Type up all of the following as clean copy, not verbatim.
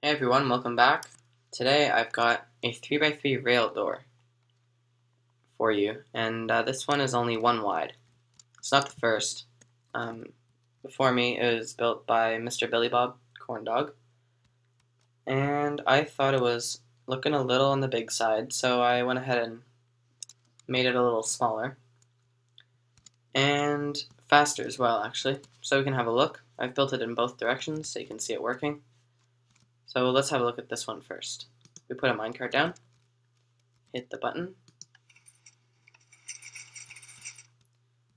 Hey everyone, welcome back. Today I've got a 3x3 rail door for you, and this one is only one wide. It's not the first. Before me it was built by Mr. Corndog, and I thought it was looking a little on the big side, so I went ahead and made it a little smaller and faster as well, actually. So we can have a look. I've built it in both directions so you can see it working. So let's have a look at this one first. We put a minecart down, hit the button.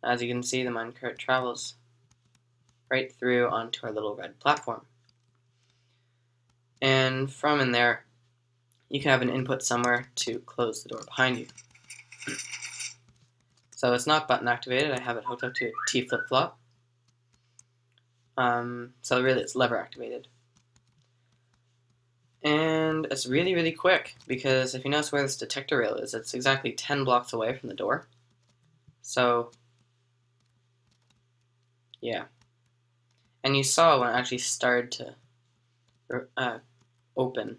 As you can see, the minecart travels right through onto our little red platform. And from in there, you can have an input somewhere to close the door behind you. So it's not button activated, I have it hooked up to a T flip-flop. So really it's lever activated. And it's really, really quick, because if you notice where this detector rail is, it's exactly 10 blocks away from the door. So, yeah. And you saw when it actually started to open,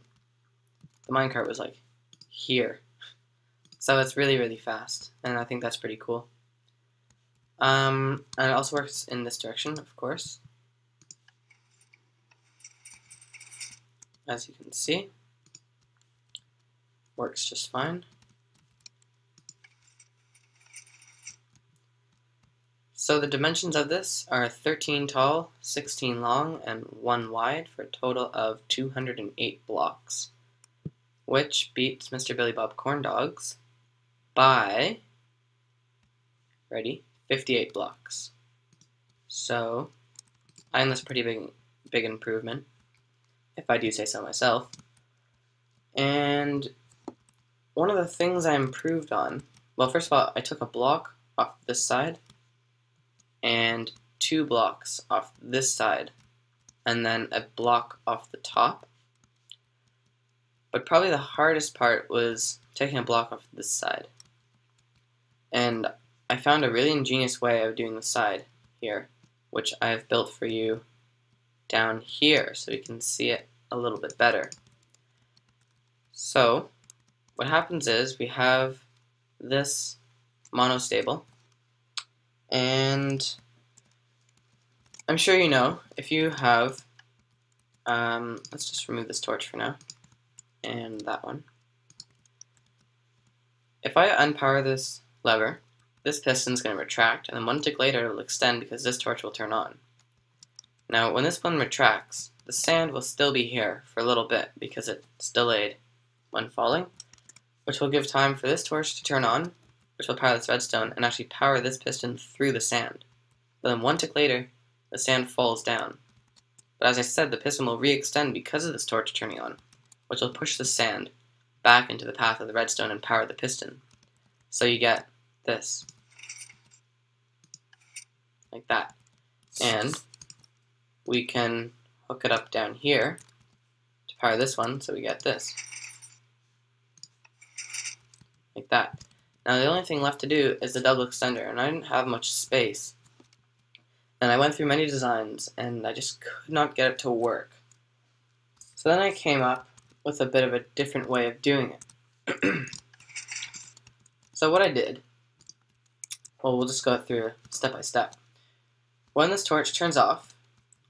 the minecart was like here. So it's really, really fast, and I think that's pretty cool. And it also works in this direction, of course. As you can see, works just fine. So the dimensions of this are 13 tall, 16 long, and 1 wide for a total of 208 blocks, which beats Mr. Corndog's by, ready, 58 blocks. So I think that's a pretty big improvement, if I do say so myself. And one of the things I improved on, well, first of all, I took a block off this side and 2 blocks off this side, and then a block off the top. But probably the hardest part was taking a block off this side. And I found a really ingenious way of doing the side here, which I have built for you down here so you can see it a little bit better. So what happens is we have this monostable, and I'm sure you know, if you have, let's just remove this torch for now, and that one. If I unpower this lever, this piston is going to retract, and then 1 tick later it will extend because this torch will turn on. Now when this one retracts, the sand will still be here for a little bit because it's delayed when falling, which will give time for this torch to turn on, which will power this redstone and actually power this piston through the sand. But then 1 tick later, the sand falls down. But as I said, the piston will re-extend because of this torch turning on, which will push the sand back into the path of the redstone and power the piston. So you get this, like that. And we can hook it up down here to power this one, so we get this, like that. Now the only thing left to do is the double extender, and I didn't have much space. And I went through many designs, and I just could not get it to work. So then I came up with a bit of a different way of doing it. So what I did, well, we'll just go through step by step. When this torch turns off,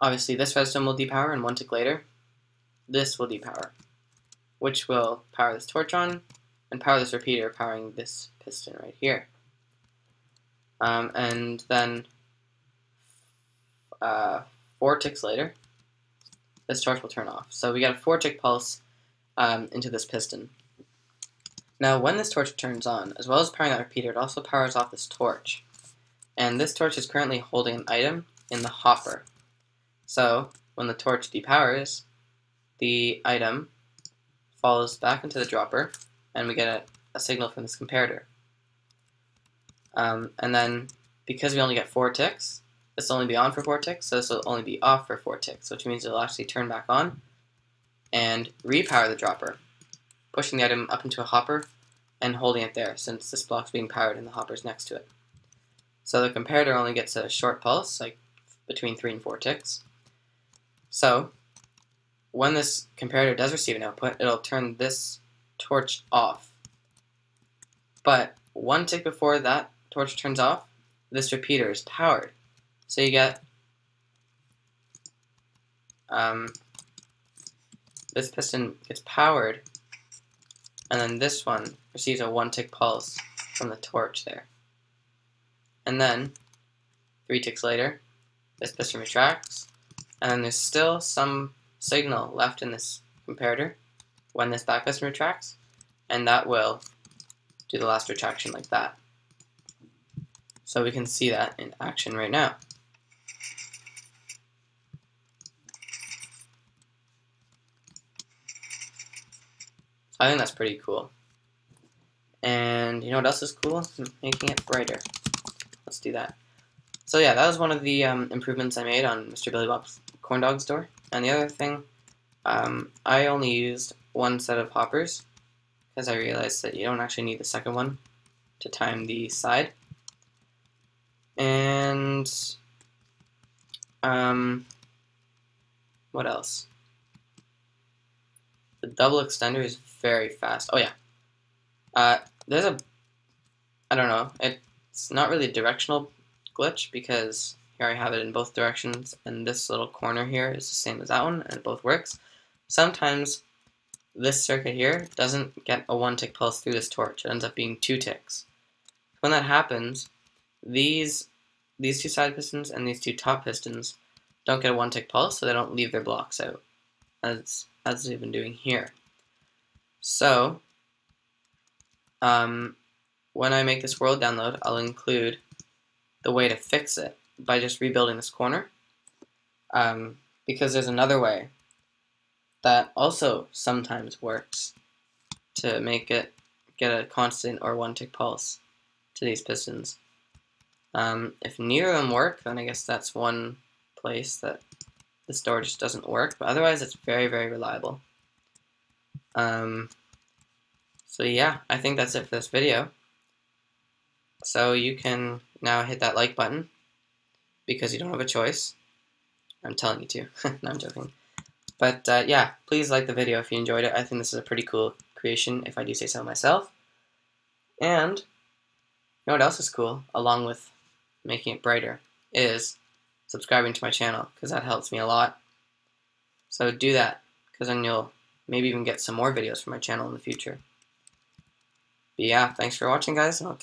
obviously this redstone will depower, and 1 tick later, this will depower, which will power this torch on, and power this repeater, powering this piston right here. And then 4 ticks later, this torch will turn off. So we got a 4 tick pulse into this piston. Now when this torch turns on, as well as powering that repeater, it also powers off this torch. And this torch is currently holding an item in the hopper. So when the torch depowers, the item falls back into the dropper, and we get a signal from this comparator. And then because we only get 4 ticks, this will only be on for 4 ticks, so this will only be off for 4 ticks, which means it will actually turn back on and repower the dropper, pushing the item up into a hopper and holding it there, since this block's being powered and the hopper's next to it. So the comparator only gets a short pulse, like between 3 and 4 ticks. So when this comparator does receive an output, it'll turn this torch off. But one tick before that torch turns off, this repeater is powered. So you get this piston gets powered, and then this one receives a 1 tick pulse from the torch there. And then 3 ticks later, this piston retracts, and then there's still some signal left in this comparator when this back piston retracts, and that will do the last retraction like that. So we can see that in action right now. So I think that's pretty cool. And you know what else is cool? Making it brighter. Let's do that. So yeah, that was one of the improvements I made on Mr. Billy Bob's Corn Dog store. And the other thing, I only used one set of hoppers because I realized that you don't actually need the second one to time the side. And what else? The double extender is very fast. Oh yeah, there's a, I don't know, it's not really a directional glitch because here I have it in both directions, and this little corner here is the same as that one, and it both works. Sometimes this circuit here doesn't get a 1 tick pulse through this torch. It ends up being 2 ticks. When that happens, these 2 side pistons and these 2 top pistons don't get a 1 tick pulse, so they don't leave their blocks out, as they've been doing here. So, when I make this world download, I'll include the way to fix it by just rebuilding this corner, because there's another way that also sometimes works to make it get a constant or 1 tick pulse to these pistons. If neither of them work, then I guess that's one place that the store just doesn't work, but otherwise it's very, very reliable. So yeah, I think that's it for this video. So you can now hit that like button because you don't have a choice. I'm telling you to. No, I'm joking. But yeah, please like the video if you enjoyed it. I think this is a pretty cool creation, if I do say so myself. And you know what else is cool, along with making it brighter, is subscribing to my channel, because that helps me a lot. So do that, because then you'll maybe even get some more videos from my channel in the future. But yeah, thanks for watching, guys, and I'll